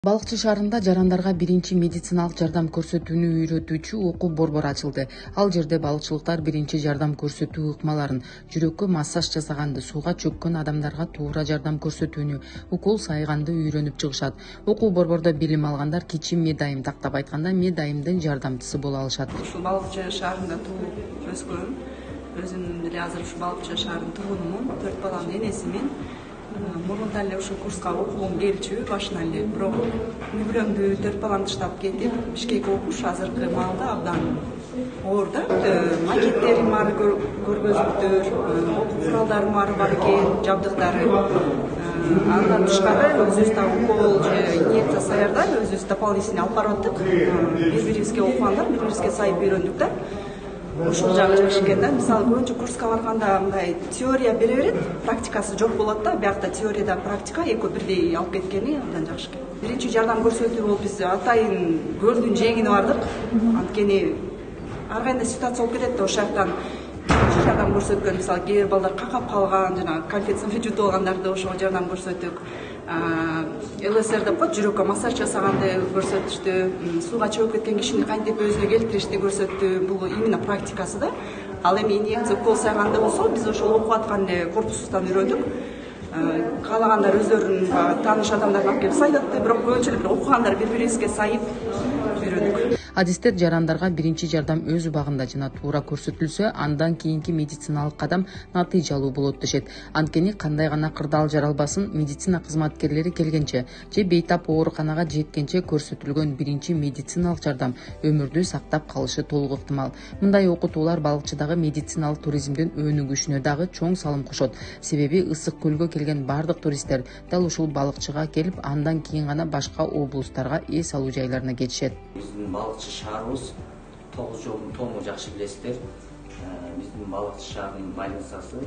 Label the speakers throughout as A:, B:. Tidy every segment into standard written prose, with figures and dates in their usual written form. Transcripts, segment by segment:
A: Балыкчы шаарында жарандарга биринчи медициналык жардам көрсөтүүнү үйрөтүүчү окуу борбору ачылды. Ал жерде балыкчылыктар биринчи жардам көрсөтүү ыкмаларын, жүрөккө массаж жасаганды, сууга чөккөн адамдарга туура жардам көрсөтүүнү, укол сайганды үйрөнүп чыгышат. Окуу борбордо билим алгандар кичи медайым, тактап айтканда медайымдын жардамчысы боло алышат.
B: Ушул Балыкчы шаарында туулуп өскөм. Өзүм деле азыр ушул Балыкчы шаарынын тургунумун. 4 баланын энесимин. Мурунтан эле ушул курска окугум келчү башынан эле, бирок үй бүлөмдү 4 баланы таштап кетип, Бишкекке окуш азыркы маалда абдан оор да. Макеттерим бар, көргөзмөктөр, окуу куралдарым бар экен, жабдыктары. Андан тышкары өзүбүз да укол же инъекция саярдар, өзүбүз дополнительный алып барып аттык. Бири-бирибизге окугандар, бири-бирибизге сайып үйрөндүк да. Ушул жагы жакшы экен да. Мисалы көбүнчө курска барганда мындай теория бере берет, практикасы жок болот да. Биякта теорияда практика экөө бирдей алып кеткени абдан жакшы экен. Биринчи жардам көрсөтүү болуп биз атайын көлдүн жээгине бардык. Анткени ар кандай ситуация болуп кетет да, ошол жактан биринчи жардам көрсөткөн, мисалы кээ бир балдар какап калган, жана конфет жутуп алгандарды ошого жардам көрсөттүк. ЛСР деп коет, жүрөккө массаж жасаганды көрсөтүштү, сууга чөгүп кеткен кишини кантип өзүнө келтиришти көрсөттү. Бул именно практикасы да. Ал эми инъекция укол сайганда болсо, биз ошол окуп аткан корпусубуздан үйрөндүк. Каалагандар өздөрүнүн тааныш адамдарды алып келип сайдатты, бирок көбүнчө эле окугандар бири-бирибизге сайып үйрөндүк.
A: Адистер жарандарга биринчи жардам өз убагында жана туура көрсөтүлсө, андан кийинки медициналык кадам натыйжалуу болот дешет. Анткени кандай гана кырдаал жаралбасын, медицина кызматкерлери келгенче же бейтап ооруканага жеткенче көрсөтүлгөн биринчи медициналык жардам өмүрдү сактап калышы толук ыктымал. Мындай окутуулар балыкчыдагы медициналык туризмдин өнүгүшүнө дагы чоң салым кошот. Себеби ысык көлгө келген бардык туристтер дал ушул балыкчыга келип, андан кийин гана башка облустарга эс алуу жайларына кетишет.
C: Биздин Балыкчы шаарыбыз 9 жолдун тому жакшы билесиздер. Биздин Балыкчы шаарынын больницасы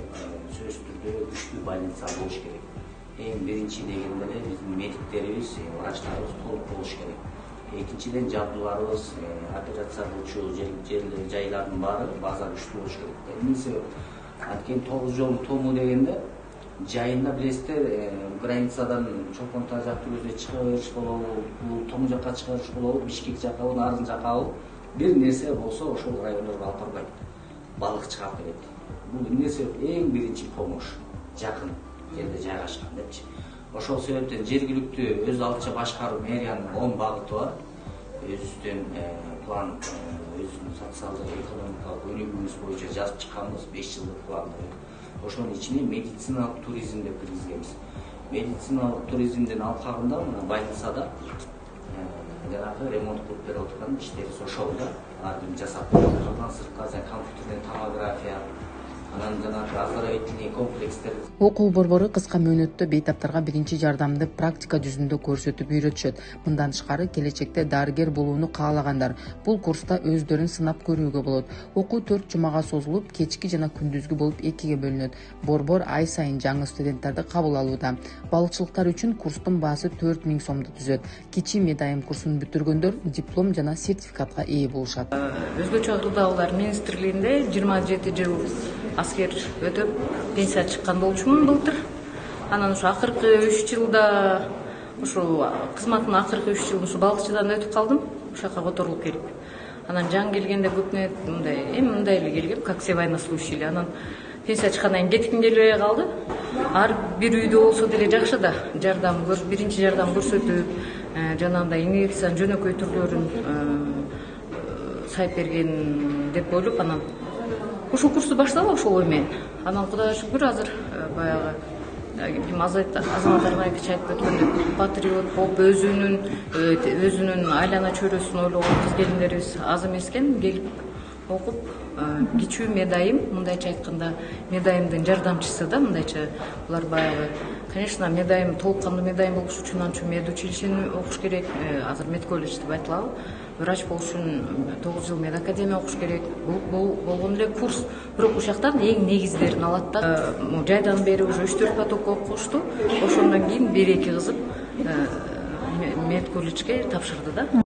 C: сөзсүз түрдө күчтүү больница болуш керек. Эң биринчи дегенде эле биздин медиктерибиз, врачтарыбыз толук болуш керек. Экинчиден жабдууларыбыз, операция кылчу жайлардын баары база күчтүү болуш керек. Эмне себеп? Анткени 9 жолдун тому дегенде жайында билесиздер, границадан чолпон таш жактуу көзгө чыгыш болобу, бул тому жакка чыгыш болобу, Бишкек жакка болобу, Арзын жакка болобу, бир нерсе болсо ошол райондорго алып барбайт. Балыкчыга алып келет. Бул эмне себеп? Эң биринчи помощь жакын жерде жайгашкан депчи. Ошол себептен жергиликтүү өз алдынча башкаруу мэриянын 10 багыты бар. Өзүбүздөн план, өзүбүздүн социалдык экономикалык өнүгүүбүз боюнча жазып чыкканбыз 5 жылдык планды. Ошонун ичине медициналык туризм деп киргизгенбиз. Медициналык туризмдин алкагында мына больницада жанагы ремонт кылып берип аткан иштерибиз ошол да. Арды жасап, андан сыртка компьютерден томография, анан жанагы оздоровительный комплекстер.
A: Окуу борбору кыска мөөнөттө бейтаптарга биринчи жардамды практика жүзүндө көрсөтүп үйрөтүшөт. Мындан тышкары келечекте дарыгер болууну каалагандар бул курста өздөрүн сынап көрүүгө болот. Окуу 4 жумага созулуп, кечки жана күндүзгү болуп 2ге бөлүнөт. Борбор ай сайын жаңы студенттерди кабыл алууда. Балыкчылыктар үчүн курстун баасы 4000 сомду түзөт. Кичи медайым курсун бүтүргөндөр диплом жана сертификатка ээ болушат.
B: Өзгөчө кырдаалдар министрлигинде 27 жыл аскер өтөп пенсия чыккан болчумун былтыр. Анан ушу акыркы 3 жылда, ушу кызматтын акыркы 3 жылын ушу балыкчыдан өтүп калдым, ушакка которулуп келип. Анан жаңы келгенде көпүнө мындай эле келгем, как все военнослужащийлер. Анан пенсия чыккандан кийин кетким келбей калды. Ар бир үйдө болсо деле жакшы да, биринчи жардам көрсөтүп, жанагындай инъекциянын жөнөкөй түрлөрүн сайып берген деп ойлоп, анан ушул курсту баштадым ошол ой менен. Анан Кудайга шүгүр, азыр баягы азаматтарга кичи айтып өткөндөй патриот болуп, өзүнүн айлана чөйрөсүн ойлогон кыз-келиндерибиз аз эмес экен. Келип окуп, кичүү медайым, мындайча айтканда медайымдын жардамчысы да, мындайча булар баягы. Конечно, медайым, толук кандуу медайым болуш үчүн анча медучилищени окуш керек. Азыр медколледж деп айтылабы. Врач болуш үчүн 9 жыл медакадемия окуш керек. Бул болгон эле курс. Бирок ушул жактан эң негиздерин алат да. Жайдан бери уже 3-4 поток окушту. Ошондон кийин 1-2 кызып медколледжге тапшырды да.